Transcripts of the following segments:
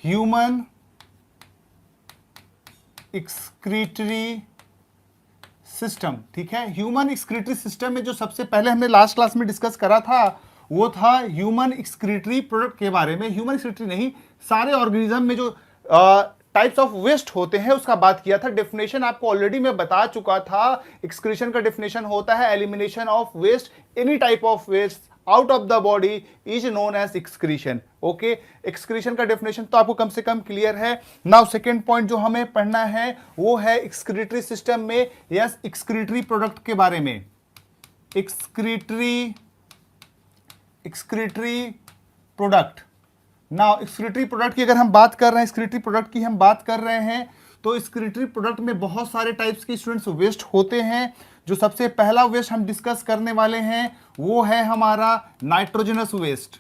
Human excretory system, ठीक है। Human excretory system में जो सबसे पहले हमने लास्ट क्लास में डिस्कस करा था वो था ह्यूमन एक्सक्रीटरी प्रोडक्ट के बारे में। ह्यूमन एक्सक्रीटरी नहीं, सारे ऑर्गेनिज्म में जो टाइप्स ऑफ वेस्ट होते हैं उसका बात किया था। डेफिनेशन आपको ऑलरेडी मैं बता चुका था। एक्सक्रीशन का डेफिनेशन होता है elimination of waste, any type of waste out of the body is known as excretion. Okay, excretion का डेफिनेशन तो आपको कम से कम क्लियर है। नाउ सेकेंड पॉइंट जो हमें पढ़ना है वो है एक्सक्रीटरी सिस्टम में, यस, एक्सक्रीटरी प्रोडक्ट के बारे में। Excretory product. Now excretory product की अगर हम बात कर रहे हैं, एक्सक्रीटरी प्रोडक्ट की हम बात कर रहे हैं, तो एक्सक्रीटरी प्रोडक्ट में बहुत सारे टाइप्स के स्टूडेंट्स वेस्ट होते हैं। जो सबसे पहला वेस्ट हम डिस्कस करने वाले हैं वो है हमारा nitrogenous waste.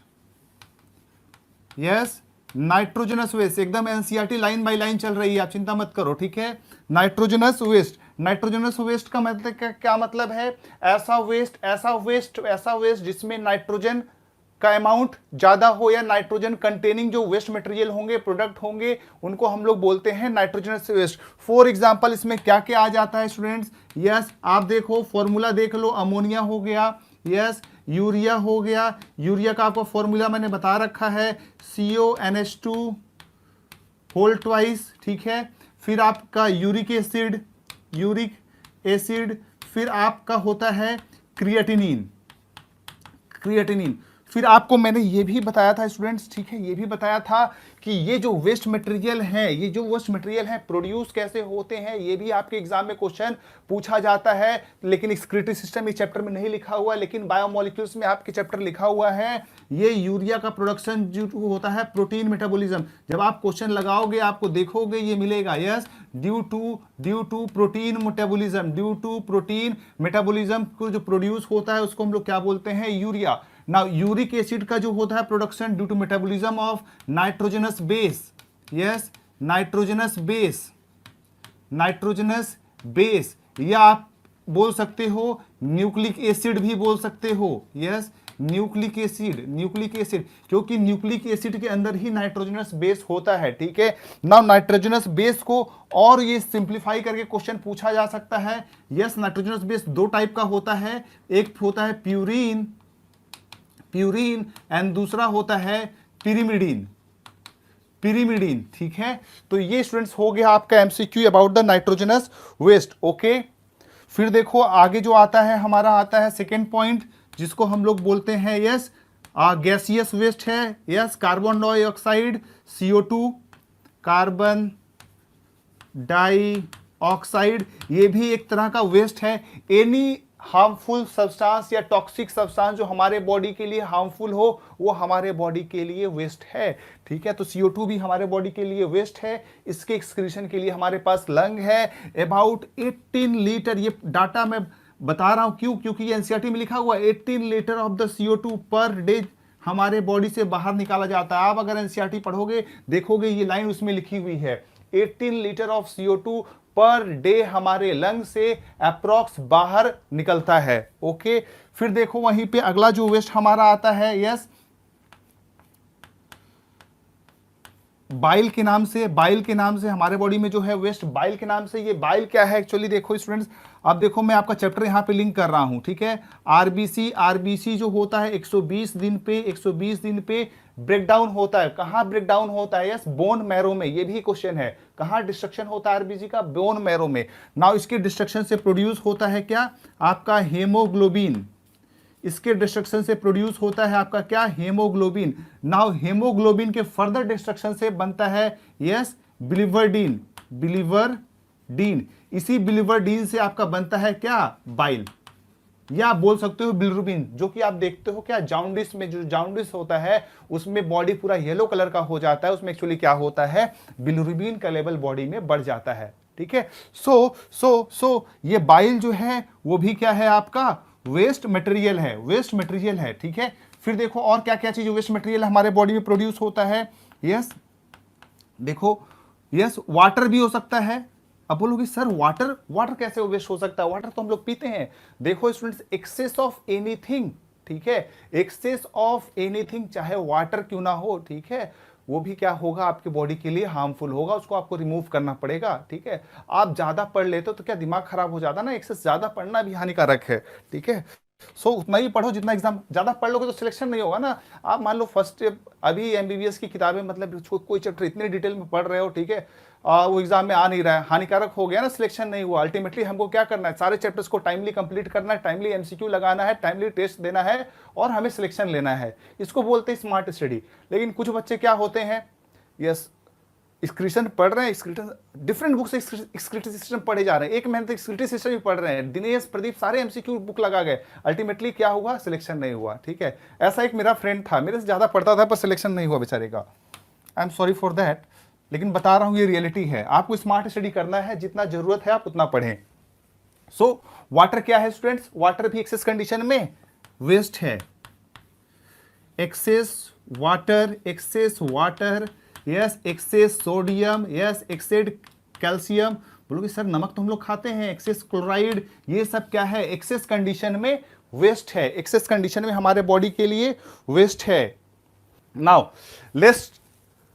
Yes, nitrogenous waste, एकदम एनसीईआरटी लाइन बाय लाइन चल रही है, आप चिंता मत करो, ठीक है। नाइट्रोजनस वेस्ट, नाइट्रोजनस वेस्ट का मतलब क्या मतलब है? ऐसा वेस्ट जिसमें नाइट्रोजन का अमाउंट ज्यादा हो या नाइट्रोजन कंटेनिंग जो वेस्ट मटेरियल होंगे, प्रोडक्ट होंगे, उनको हम लोग बोलते हैं नाइट्रोजनस वेस्ट। फॉर एग्जांपल इसमें क्या क्या आ जाता है स्टूडेंट्स? यस, आप देखो फॉर्मूला देख लो, अमोनिया हो गया, यस, यूरिया हो गया। यूरिया का आपको फॉर्मूला मैंने बता रखा है, CONH2 होल ट्वाइस, ठीक है। फिर आपका यूरिक एसिड, फिर आपका होता है क्रिएटिनिन। फिर आपको मैंने ये भी बताया था स्टूडेंट्स, ठीक है, ये भी बताया था कि ये जो वेस्ट मटेरियल है प्रोड्यूस कैसे होते हैं, ये भी आपके एग्जाम में क्वेश्चन पूछा जाता है। लेकिन एक्सक्रीटरी सिस्टम इस चैप्टर में नहीं लिखा हुआ, लेकिन बायोमोलिक्यूल्स में आपके चैप्टर लिखा हुआ है। ये यूरिया का प्रोडक्शन जो होता है प्रोटीन मेटाबॉलिज्म, जब आप क्वेश्चन लगाओगे आपको देखोगे ये मिलेगा, yes, due to protein metabolism को जो प्रोड्यूस होता है उसको हम लोग क्या बोलते हैं? यूरिया। नाउ यूरिक एसिड का जो होता है production due to metabolism of nitrogenous base, yes, nitrogenous base, या आप बोल सकते हो न्यूक्लिक एसिड भी बोल सकते हो, यस, न्यूक्लिक एसिड, क्योंकि न्यूक्लिक एसिड के अंदर ही नाइट्रोजनस बेस होता है, ठीक है। नाउ नाइट्रोजनस बेस को और ये सिंप्लीफाई करके क्वेश्चन पूछा जा सकता है। यस, नाइट्रोजनस बेस दो टाइप का होता है, एक होता है प्यूरीन एंड दूसरा होता है पिरिमिडीन, ठीक है। तो ये स्टूडेंट्स हो गया आपका MCQ about the nitrogenous waste. Okay, फिर देखो आगे जो आता है हमारा आता है सेकेंड पॉइंट, जिसको हम लोग बोलते हैं, यस, गैसियस वेस्ट है, yes, carbon dioxide, CO2, carbon dioxide, ये भी एक तरह का वेस्ट है। एनी हार्मफुल सब्सटेंस या टॉक्सिक सब्सटेंस जो हमारे बॉडी के लिए हार्मफुल हो वो हमारे बॉडी के लिए वेस्ट है, ठीक है। तो CO2 भी हमारे बॉडी के लिए वेस्ट है। इसके एक्सक्रीशन के लिए हमारे पास लंग है अबाउट 18 लीटर। ये डाटा मैं बता रहा हूं क्यों? क्योंकि ये एनसीईआरटी में लिखा हुआ है 18 litre of the CO2 per day हमारे बॉडी से बाहर निकाला जाता है। आप अगर एनसीईआरटी पढ़ोगे देखोगे ये लाइन उसमें लिखी हुई है, 18 litre of CO2 per day हमारे लंग से अप्रॉक्स बाहर निकलता है। ओके, फिर देखो वहीं पे अगला जो वेस्ट हमारा आता है, यस, बाइल के नाम से हमारे बॉडी में जो है वेस्ट बाइल के नाम से। ये बाइल क्या है एक्चुअली? देखो स्टूडेंट्स, अब देखो मैं आपका चैप्टर यहां पे लिंक कर रहा हूं, ठीक है। आरबीसी जो होता है 120 दिन पे ब्रेक डाउन होता है। कहां ब्रेक डाउन होता है? यस, बोन मैरो में। ये भी क्वेश्चन है, कहां डिस्ट्रक्शन होता है आरबीसी का? बोन मैरो में। नाउ इसके डिस्ट्रक्शन से प्रोड्यूस होता है क्या? आपका हेमोग्लोबिन। इसके डिस्ट्रक्शन से प्रोड्यूस होता है आपका क्या? हेमोग्लोबिन। नाउ हेमोग्लोबिन के फर्दर डिस्ट्रक्शन से बनता है, यस, बिलीवर्डीन। इसी बिलीवर्डीन से आपका बनता है क्या? बाइल, या आप बोल सकते हो बिलिरुबिन, जो कि आप देखते हो क्या जाउंडिस में, जो जाउंडिस होता है उसमें बॉडी पूरा येलो कलर का हो जाता है, उसमें एक्चुअली क्या होता है? बिलिरुबिन का लेवल बॉडी में बढ़ जाता है, ठीक है। सो ये बाइल जो है वो भी क्या है? आपका वेस्ट मटेरियल है, ठीक है। फिर देखो और क्या क्या चीज वेस्ट मटेरियल हमारे बॉडी में प्रोड्यूस होता है। यस, देखो, यस, वाटर भी हो सकता है। अब बोलोगे सर वाटर कैसे वेस्ट हो सकता है? वाटर तो हम लोग पीते हैं। देखो स्टूडेंट्स, एक्सेस ऑफ एनीथिंग, ठीक है, एक्सेस ऑफ एनीथिंग, चाहे वाटर क्यों ना हो, ठीक है, वो भी क्या होगा, आपके बॉडी के लिए हार्मफुल होगा, उसको आपको रिमूव करना पड़ेगा। ठीक है, आप ज़्यादा पढ़ लेते हो तो क्या दिमाग खराब हो जाता ना, एक्सेस ज़्यादा पढ़ना भी हानिकारक है। ठीक है, उतना ही पढ़ो जितना एग्जाम, ज़्यादा पढ़ लोगे तो सिलेक्शन नहीं होगा ना। आप मान लो फर्स्ट अभी एमबीबीएस की किताबें मतलब कोई चैप्टर इतनी डिटेल में पढ़ रहे हो, ठीक है, वो एग्जाम में आ नहीं रहा है, हानिकारक हो गया ना, सिलेक्शन नहीं हुआ। अल्टीमेटली हमको क्या करना है, सारे चैप्टर्स को टाइमली कंप्लीट करना है, टाइमली एमसीक्यू लगाना है, टाइमली टेस्ट देना है और हमें सिलेक्शन लेना है। इसको बोलते हैं स्मार्ट स्टडी। लेकिन कुछ बच्चे क्या होते हैं, यस स्क्रिप्शन पढ़ रहे हैं, स्क्रिप्शन डिफरेंट बुक से स्क्रिप्शन सिस्टम पढ़े जा रहे हैं, एक महीने तक स्क्रिप्शन सिस्टम भी पढ़ रहे हैं, दिनेश प्रदीप सारे एमसीक्यू बुक लगा गए, अल्टीमेटली क्या हुआ, सिलेक्शन नहीं हुआ। ठीक है, ऐसा एक मेरा फ्रेंड था, मेरे से ज़्यादा पढ़ता था पर सिलेक्शन नहीं हुआ बेचारे का, I am sorry for that. लेकिन बता रहा हूँ ये रियलिटी है, आपको स्मार्ट स्टडी करना है, जितना जरूरत है आप उतना पढ़ें। सो वाटर क्या है स्टूडेंट्स, वाटर भी एक्सेस कंडीशन में वेस्ट है। Excess water, yes excess sodium, yes excess calcium, बोलोगे सर नमक तो हम लोग खाते हैं, एक्सेस क्लोराइड, ये सब क्या है, एक्सेस कंडीशन में वेस्ट है, एक्सेस कंडीशन में हमारे बॉडी के लिए वेस्ट है। नाउ लेट्स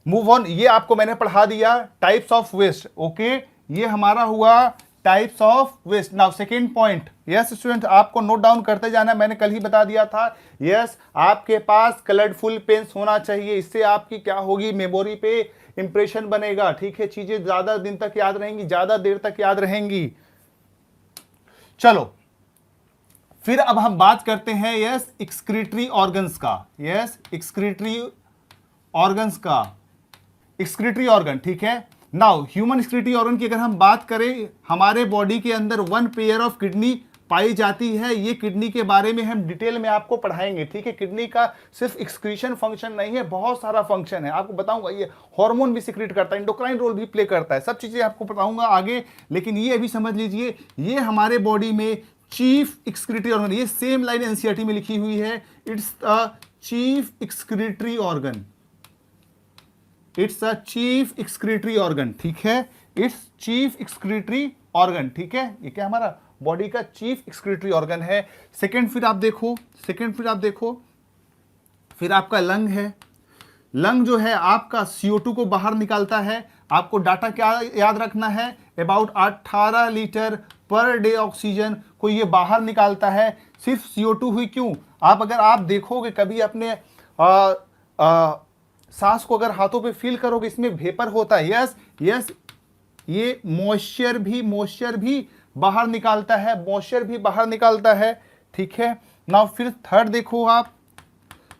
मूव ऑन, ये आपको मैंने पढ़ा दिया टाइप्स ऑफ वेस्ट। ओके, ये हमारा हुआ types of waste. Now second point, yes student आपको नोट डाउन करते जाना, मैंने कल ही बता दिया था। यस आपके पास कलरफुल पेन्स होना चाहिए, इससे आपकी क्या होगी, मेमोरी पे इंप्रेशन बनेगा। ठीक है, चीजें ज्यादा दिन तक याद रहेंगी, ज्यादा देर तक याद रहेंगी। चलो फिर अब हम बात करते हैं यस एक्सक्रीटरी ऑर्गन्स का, यस एक्सक्रीटरी ऑर्गन्स का, एक्सक्रीटरी ऑर्गन। ठीक है, नाउ ह्यूमन एक्सक्रीटरी ऑर्गन की अगर हम बात करें, हमारे बॉडी के अंदर 1 पेयर ऑफ किडनी पाई जाती है। ये किडनी के बारे में हम डिटेल में आपको पढ़ाएंगे। ठीक है, किडनी का सिर्फ एक्सक्रीशन फंक्शन नहीं है, बहुत सारा फंक्शन है, आपको बताऊंगा। ये हार्मोन भी सिक्रीट करता है, एंडोक्राइन रोल भी प्ले करता है, सब चीजें आपको बताऊंगा आगे। लेकिन ये अभी समझ लीजिए, ये हमारे बॉडी में चीफ एक्सक्रीटरी ऑर्गन, ये सेम लाइन एनसीईआरटी में लिखी हुई है, it's a chief excretory organ, it's a chief excretory organ. ठीक है, इट्स चीफ एक्सक्रीटरी ऑर्गन। ठीक है, ये क्या हमारा बॉडी का चीफ एक्सक्रीटरी ऑर्गन है। सेकंड फिर आप देखो, फिर आपका लंग है। लंग जो है आपका CO2 को बाहर निकालता है। आपको डाटा क्या याद रखना है, about 18 litre per day oxygen को ये बाहर निकालता है। सिर्फ CO2 हुई क्यों, अगर आप देखोगे कभी अपने सांस को अगर हाथों पे फील करोगे, इसमें वेपर होता है। यस ये मॉइस्चर भी बाहर निकालता है, ठीक है। नाउ फिर थर्ड देखो आप,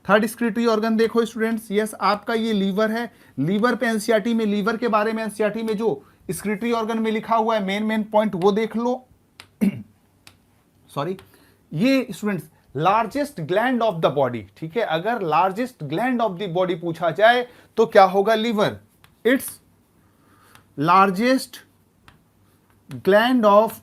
थर्ड एक्सक्रीटरी ऑर्गन देखो स्टूडेंट्स। यस आपका ये लीवर है। लीवर पे एनसीईआरटी में, लीवर के बारे में एनसीईआरटी में जो एक्सक्रीटरी ऑर्गन में लिखा हुआ है, मेन पॉइंट वो देख लो। सॉरी, ये students largest gland of the body. ठीक है, अगर largest gland of the body पूछा जाए तो क्या होगा, liver. It's largest gland of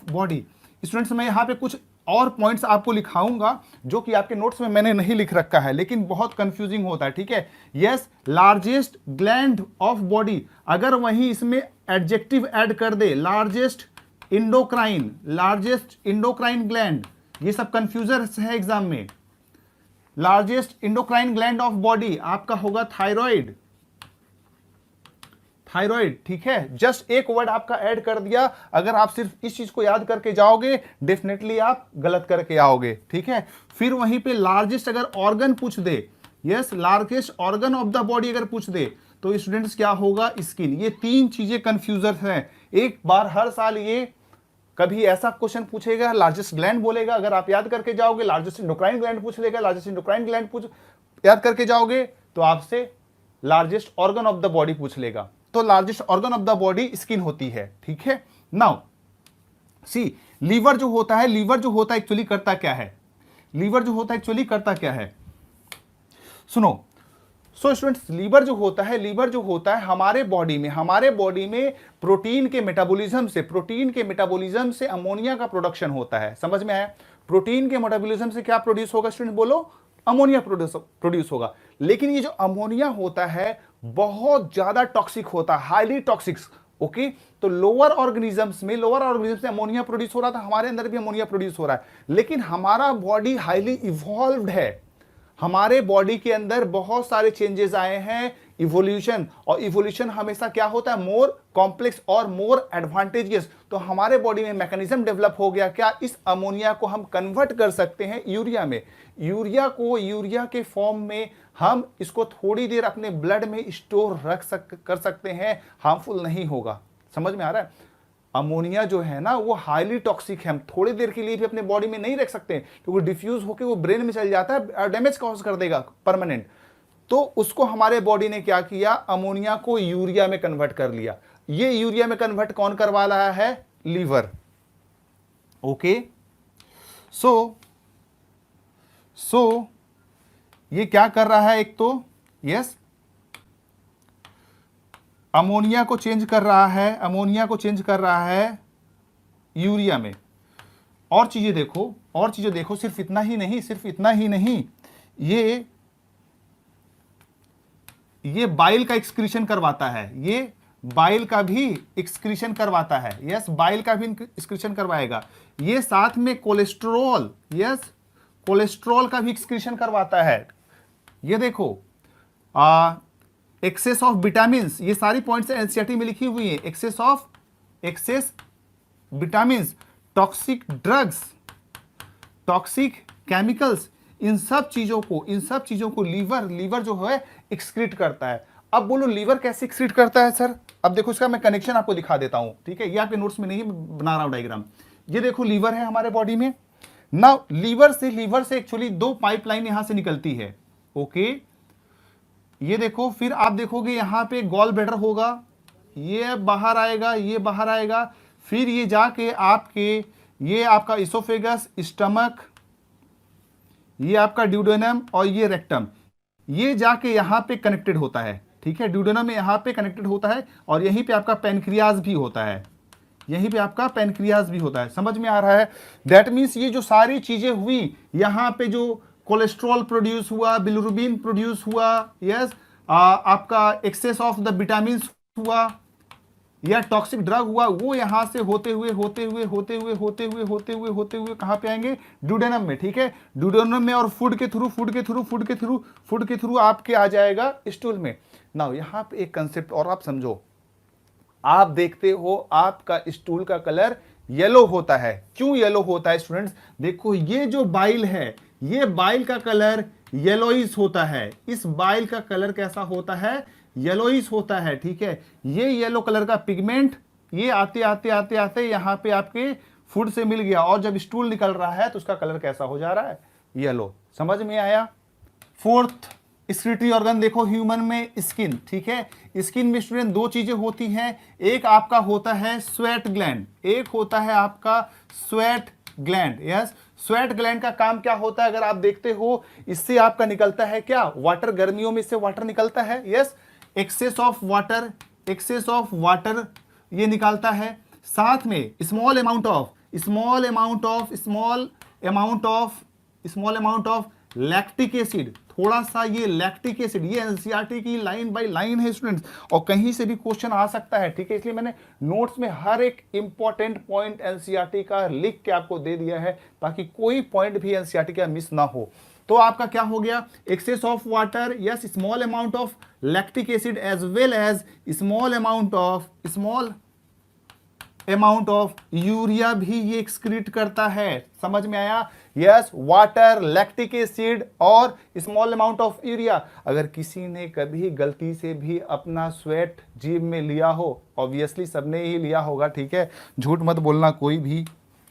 body. Students मैं यहां पे कुछ और पॉइंट्स आपको लिखाऊंगा जो कि आपके नोट्स में मैंने नहीं लिख रखा है, लेकिन बहुत कंफ्यूजिंग होता है। ठीक है, yes largest gland of body, अगर वहीं इसमें एडजेक्टिव ऐड कर दे, लार्जेस्ट इंडोक्राइन ग्लैंड, ये सब कंफ्यूजन है एग्जाम में। Largest endocrine gland of body आपका होगा थायराइड। ठीक है, जस्ट एक वर्ड आपका ऐड कर दिया, अगर आप सिर्फ इस चीज को याद करके जाओगे डेफिनेटली आप गलत करके आओगे। ठीक है, फिर वहीं पे लार्जेस्ट अगर ऑर्गन पूछ दे, yes largest organ of the body अगर पूछ दे तो स्टूडेंट्स क्या होगा, स्किन। ये तीन चीजें कंफ्यूजन है। एक बार हर साल ये कभी ऐसा क्वेश्चन पूछेगा, लार्जेस्ट ग्लैंड बोलेगा, अगर आप याद करके जाओगे लार्जेस्ट इंडोक्राइन ग्लैंड पूछ लेगा, लार्जेस्ट इंडोक्राइन ग्लैंड याद करके जाओगे तो आपसे largest organ of the body पूछ लेगा। तो largest organ of the body skin होती है। ठीक है, नाउ सी लीवर जो होता है एक्चुअली करता क्या है, सुनो। सो स्टूडेंट्स लीवर जो होता है हमारे बॉडी में प्रोटीन के मेटाबॉलिज्म से अमोनिया का प्रोडक्शन होता है। समझ में आया, प्रोटीन के मेटाबॉलिज्म से क्या प्रोड्यूस होगा स्टूडेंट, बोलो, अमोनिया प्रोड्यूस होगा। लेकिन ये जो अमोनिया होता है बहुत ज्यादा टॉक्सिक होता है, हाईली टॉक्सिक। ओके, तो लोअर ऑर्गेनिजम्स में अमोनिया प्रोड्यूस हो रहा था, हमारे अंदर भी अमोनिया प्रोड्यूस हो रहा है। लेकिन हमारा बॉडी हाईली इवॉल्व्ड है, हमारे बॉडी के अंदर बहुत सारे चेंजेस आए हैं, इवोल्यूशन, और इवोल्यूशन हमेशा क्या होता है, मोर कॉम्प्लेक्स और मोर एडवांटेजियस। तो हमारे बॉडी में मैकेनिज्म डेवलप हो गया, क्या इस अमोनिया को हम कन्वर्ट कर सकते हैं यूरिया में। यूरिया के फॉर्म में हम इसको थोड़ी देर अपने ब्लड में स्टोर कर सकते हैं, हार्मफुल नहीं होगा। समझ में आ रहा है। अमोनिया जो है ना वो हाईली टॉक्सिक है, हम थोड़ी देर के लिए भी अपने बॉडी में नहीं रख सकते क्योंकि डिफ्यूज होकर वो ब्रेन में चल जाता है, डैमेज कॉज कर देगा परमानेंट। तो उसको हमारे बॉडी ने क्या किया, अमोनिया को यूरिया में कन्वर्ट कर लिया। ये यूरिया में कन्वर्ट कौन करवा रहा है, लीवर। ओके, सो ये क्या कर रहा है, एक तो यस अमोनिया को चेंज कर रहा है यूरिया में। और चीजें देखो, सिर्फ इतना ही नहीं, ये बाइल का एक्सक्रीशन करवाता है, ये बाइल का भी एक्सक्रीशन करवाता है। यस, बाइल का भी एक्सक्रीशन करवाएगा। ये साथ में कोलेस्ट्रॉल, यस कोलेस्ट्रॉल का भी एक्सक्रीशन करवाता है। ये देखो एक्सेस ऑफ विटामिन, ये सारी पॉइंट्स एनसीईआरटी में लिखी हुई है। Excess vitamin, toxic drugs, toxic chemicals, इन सब चीजों को लीवर जो है एक्सक्रीट करता है। अब बोलो लीवर कैसे एक्सक्रीट करता है सर। अब देखो इसका मैं कनेक्शन आपको दिखा देता हूं, ठीक है, ये आपके नोट्स में नहीं बना रहा हूं डायग्राम। ये देखो लीवर है हमारे बॉडी में ना, लीवर से एक्चुअली दो पाइपलाइन यहां से निकलती है। ओके, ये देखो, फिर आप देखोगे यहां पे गॉल ब्लैडर होगा, ये बाहर आएगा, फिर ये जाके ये आपका इसोफेगस, स्टमक, ये आपका ड्यूडेनम और ये रेक्टम, ये जाके यहां पे कनेक्टेड होता है। ठीक है, ड्यूडेनम में यहां पे कनेक्टेड होता है और यहीं पे आपका पैनक्रियाज भी होता है, समझ में आ रहा है। दैट मीन्स ये जो सारी चीजें हुई, यहां पे जो कोलेस्ट्रॉल प्रोड्यूस हुआ, बिलिरुबिन प्रोड्यूस हुआ, यस आपका एक्सेस ऑफ द विटामिन हुआ या टॉक्सिक ड्रग हुआ, वो यहां से होते हुए कहां पे आएंगे, ड्यूडेनम में। ठीक है, ड्यूडेनम में और फूड के थ्रू आपके आ जाएगा स्टूल में। नाउ यहां पे एक कंसेप्ट और आप समझो, आप देखते हो आपका स्टूल का कलर येलो होता है। क्यों येलो होता है स्टूडेंट्स, देखो ये जो बाइल है, ये बाइल का कलर येलोइश होता है। इस बाइल का कलर कैसा होता है, येलोइश होता है। ठीक है, ये येलो कलर का पिगमेंट ये आते यहां पे आपके फूड से मिल गया और जब स्टूल निकल रहा है तो उसका कलर कैसा हो जा रहा है, येलो। समझ में आया। फोर्थ एक्सक्रीटरी ऑर्गन देखो ह्यूमन में, स्किन। ठीक है, स्किन में स्टूडेंट दो चीजें होती हैं, एक आपका होता है स्वेट ग्लैंड, एक होता है आपका sweat gland. Yes, sweat gland का काम क्या होता है, अगर आप देखते हो इससे आपका निकलता है क्या, वाटर। गर्मियों में इससे वाटर निकलता है। यस, एक्सेस ऑफ वाटर ये निकालता है। साथ में small amount of lactic acid, थोड़ा सा ये लैक्टिक एसिड, ये एनसीईआरटी की लाइन बाय लाइन है स्टूडेंट्स, और कहीं से भी क्वेश्चन आ सकता है। ठीक है, इसलिए मैंने नोट्स में हर एक इंपॉर्टेंट पॉइंट एनसीईआरटी का लिख के आपको दे दिया है ताकि कोई पॉइंट भी एनसीईआरटी का मिस ना हो। तो आपका क्या हो गया, excess of water, yes small amount of lactic acid as well as small amount of urea भी ये एक्सक्रीट करता है। समझ में आया। यस, वाटर, लैक्टिक एसिड और स्मॉल अमाउंट ऑफ यूरिया। अगर किसी ने कभी गलती से भी अपना स्वेट जीभ में लिया हो, ऑब्वियसली सबने ही लिया होगा, ठीक है, झूठ मत बोलना कोई भी।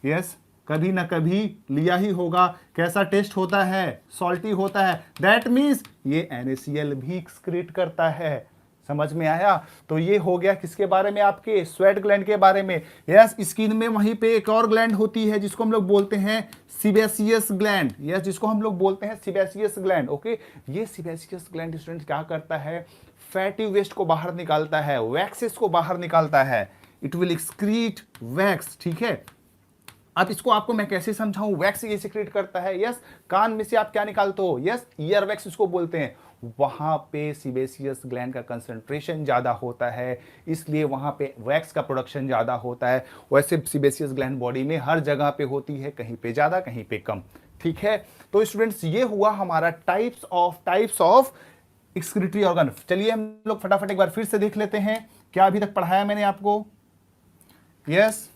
यस, कभी ना कभी लिया ही होगा। कैसा टेस्ट होता है, सॉल्टी होता है। दैट मीन्स ये NaCl भी एक्सक्रीट करता है। समझ में आया। तो ये हो गया किसके बारे में, आपके स्वेट ग्लैंड के बारे में। यस, स्किन में वहीं पे एक और ग्लैंड होती है जिसको हम लोग बोलते हैं सीबेसियस ग्लैंड। यस, जिसको हम लोग बोलते हैं सीबेसियस ग्लैंड। ओके, ये सीबेसियस ग्लैंड स्टूडेंट क्या करता है, फैटी वेस्ट को बाहर निकालता है, वैक्सेस को बाहर निकालता है। It will excrete wax. ठीक है, अब इसको आपको मैं कैसे समझाऊं, वैक्स ये सिक्रेट करता है। यस, कान में से आप क्या निकालते हो, यस ईयर वैक्स इसको बोलते हैं। वहां पे सीबेसियस ग्लैंड का कंसंट्रेशन ज्यादा होता है, इसलिए वहां पे वैक्स का प्रोडक्शन ज्यादा होता है। वैसे सीबेसियस ग्लैंड बॉडी में हर जगह पे होती है, कहीं पे ज्यादा कहीं पे कम। ठीक है, तो स्टूडेंट्स ये हुआ हमारा टाइप्स ऑफ एक्सक्रीटरी ऑर्गन। चलिए हम लोग फटाफट एक बार फिर से देख लेते हैं क्या अभी तक पढ़ाया मैंने आपको। यस,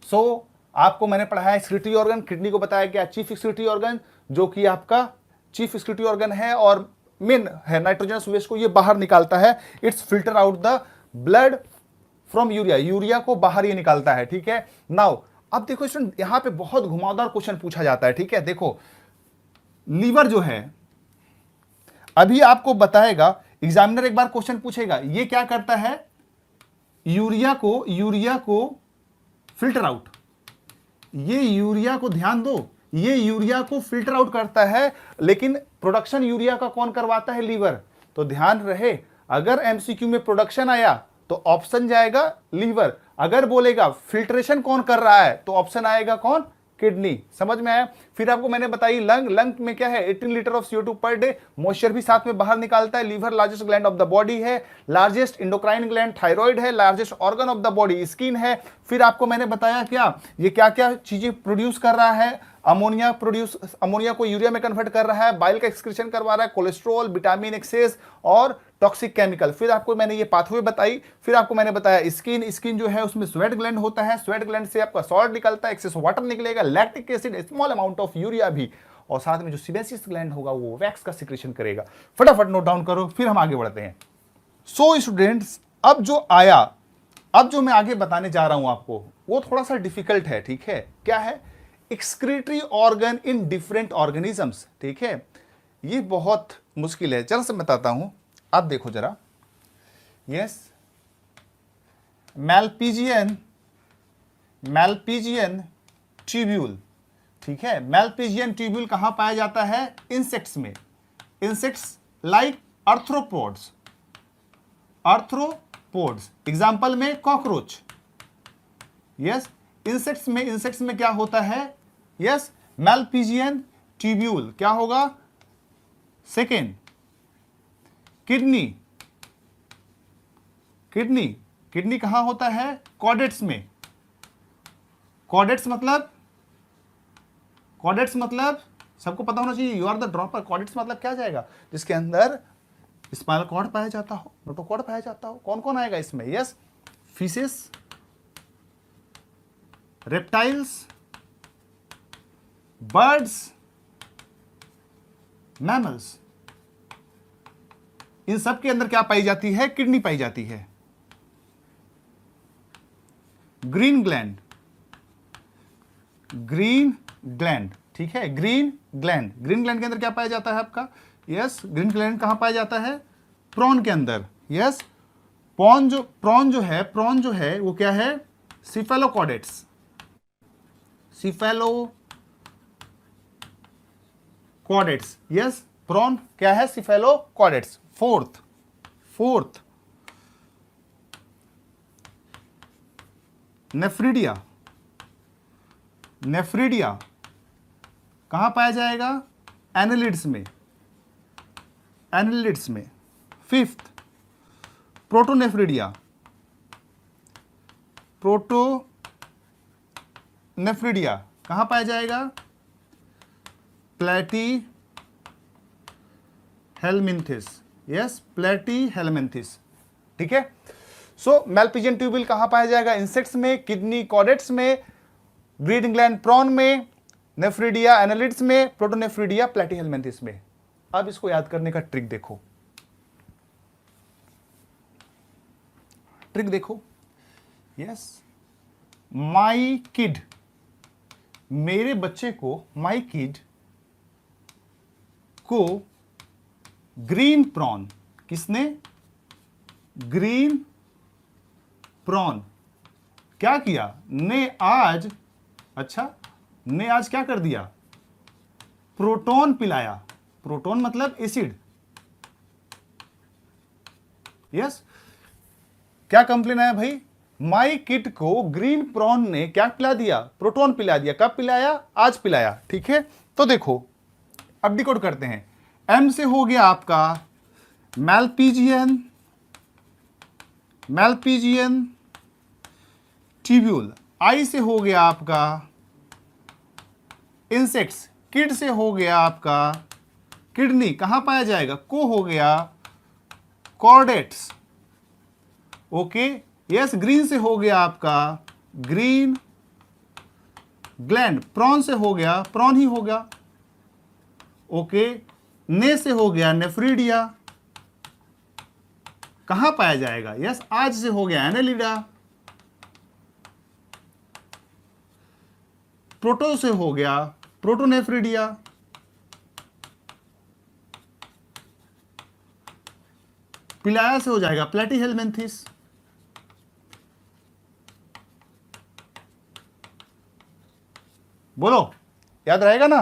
सो आपको मैंने पढ़ाया एक्सक्रीटरी ऑर्गन। किडनी को बताया गया चीफ एक्सक्रीटरी ऑर्गन, जो कि आपका चीफ एक्सक्रीटरी ऑर्गन है और मेन है नाइट्रोजनस वेस्ट को ये बाहर निकालता है। It's filter out the blood from urea, urea को बाहर ये निकालता है। ठीक है, नाउ अब देखो स्टूडेंट, यहां पे बहुत घुमावदार क्वेश्चन पूछा जाता है। ठीक है, देखो लीवर जो है, अभी आपको बताएगा एग्जामिनर, एक बार क्वेश्चन पूछेगा ये क्या करता है, यूरिया को फिल्टर आउट, ये यूरिया को ध्यान दो, ये यूरिया को फिल्टर आउट करता है, लेकिन प्रोडक्शन यूरिया का कौन करवाता है, लीवर। तो ध्यान रहे, अगर एमसीक्यू में प्रोडक्शन आया तो ऑप्शन जाएगा लीवर, अगर बोलेगा फिल्ट्रेशन कौन कर रहा है तो ऑप्शन आएगा कौन, किडनी। समझ में आया। फिर आपको मैंने बताई लंग में क्या है, 18 litre of CO2 per day, moisture भी साथ में बाहर निकालता है। Liver largest gland of the body है, लार्जेस्ट इंडोक्राइन ग्लैंड थायराइड है, largest organ of the body skin है। फिर आपको मैंने बताया क्या, ये क्या क्या चीजें प्रोड्यूस कर रहा है, अमोनिया को यूरिया में कन्वर्ट कर रहा है, बाइल का एक्सक्रीशन करवा रहा है, कोलेस्ट्रॉल, विटामिन एक्सेस और टॉक्सिक केमिकल। फिर आपको मैंने ये पाथवे बताई। फिर आपको मैंने बताया स्किन जो है उसमें स्वेट ग्लैंड होता है, स्वेट ग्लैंड से आपका सॉल्ट निकलता है, एक्सेस वाटर निकलेगा, lactic acid, small amount of urea भी, और साथ में जो सीबेसियस ग्लैंड होगा वो वैक्स का सिक्रेशन करेगा। फटाफट नोट डाउन करो, फिर हम आगे बढ़ते हैं। सो स्टूडेंट्स, अब जो मैं आगे बताने जा रहा हूं आपको वो थोड़ा सा डिफिकल्ट है। ठीक है, क्या है, excretory organ in different organisms. ठीक है, ये बहुत मुश्किल है, जरा से बताता हूं, आप देखो जरा। Yes, Malpighian tubule. ठीक है, मैलपीजियन ट्यूब्यूल कहां पाया जाता है, इंसेक्ट्स में, इंसेक्ट्स लाइक आर्थ्रोपोड्स, एग्जांपल में कॉकरोच। यस, इंसेक्ट्स में क्या होता है, यस, मैलपीजियन ट्यूब्यूल क्या होगा। सेकेंड, किडनी कहां होता है, कॉडेट्स में। कॉडेट्स मतलब सबको पता होना चाहिए, you are the dropper. Chordates मतलब क्या जाएगा, जिसके अंदर स्पाइनल कॉर्ड पाया जाता हो, नोटोकॉर्ड पाया जाता हो। कौन कौन आएगा इसमें, yes, fishes, reptiles, birds, mammals, इन सब के अंदर क्या पाई जाती है, किडनी पाई जाती है। ग्रीन ग्लैंड, ठीक है, ग्रीन ग्लैंड के अंदर क्या पाया जाता है आपका, यस, ग्रीन ग्लैंड कहां पाया जाता है, प्रॉन के अंदर। यस, प्रॉन जो है वो क्या है, सिफेलोकॉडेट्स, यस, प्रॉन क्या है, सिफेलोकॉडेट्स। फोर्थ नेफ्रीडिया कहां पाया जाएगा, एनालिड्स में। फिफ्थ, प्रोटोनेफ्रीडिया कहां पाया जाएगा, प्लैटीहेलमिन्थिस। यस, प्लैटीहेलमिन्थिस। ठीक है, सो मैलपीजियन ट्यूब्यूल कहां पाया जाएगा, इंसेक्ट्स में, किडनी कॉडेट्स में, ग्रीन ग्लैंड प्रॉन में, नेफ्रीडिया एनालिड्स में, प्रोटोनेफ्रीडिया प्लैटीहेलमिन्थिस में। अब इसको याद करने का ट्रिक देखो। यस, माई किड, मेरे बच्चे को, माई किड को ग्रीन प्रॉन, किसने, ग्रीन प्रॉन क्या किया, ने आज क्या कर दिया, प्रोटोन पिलाया। प्रोटोन मतलब एसिड। यस, क्या कंप्लेन आया भाई, माई किड को ग्रीन प्रॉन ने क्या पिला दिया, प्रोटोन पिला दिया। कब पिलाया, आज पिलाया। ठीक है, तो देखो अब डिकोड करते हैं। एम से हो गया आपका मैलपीजियन ट्यूब्यूल, आई से हो गया आपका इंसेक्ट्स, किड से हो गया आपका किडनी, कहां पाया जाएगा, को हो गया कॉर्डेट्स, ओके। यस, ग्रीन से हो गया आपका ग्रीन ग्लैंड, प्रॉन से हो गया प्रॉन ही हो गया, ओके। ने से हो गया नेफ्रीडिया, कहां पाया जाएगा, यस, आज से हो गया एनेलिडा, प्रोटो से हो गया प्रोटोनेफ्रीडिया, पिलाया से हो जाएगा प्लेटीहेलमिन्थिस, बोलो, याद रहेगा ना।